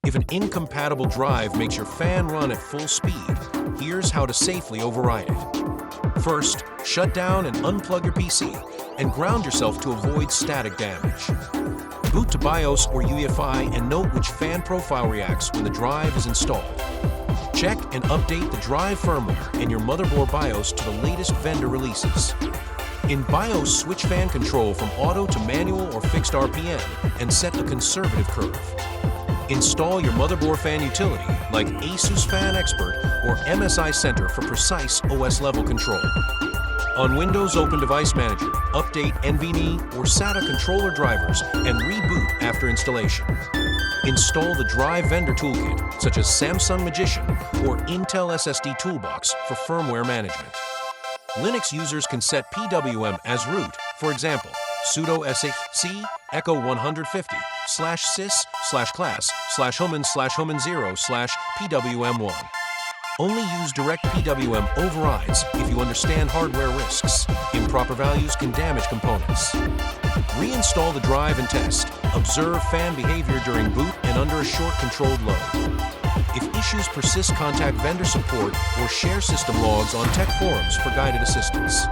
If an incompatible drive makes your fan run at full speed, here's how to safely override it. First, shut down and unplug your PC and ground yourself to avoid static damage. Boot to BIOS or UEFI and note which fan profile reacts when the drive is installed. Check and update the drive firmware and your motherboard BIOS to the latest vendor releases. In BIOS, switch fan control from auto to manual or fixed RPM and set a conservative curve. Install your motherboard fan utility like ASUS Fan Expert or MSI Center for precise OS level control. On Windows, open Device Manager, update NVMe or SATA controller drivers, and reboot after installation. Install the drive vendor toolkit, such as Samsung Magician or Intel SSD Toolbox for firmware management. Linux users can set PWM as root, for example, sudo sh echo 150/sys/class/human/human0/pwm1. Only use direct PWM overrides if you understand hardware risks. Improper values can damage components. Reinstall the drive and test. Observe fan behavior during boot and under a short controlled load. If issues persist, contact vendor support or share system logs on tech forums for guided assistance.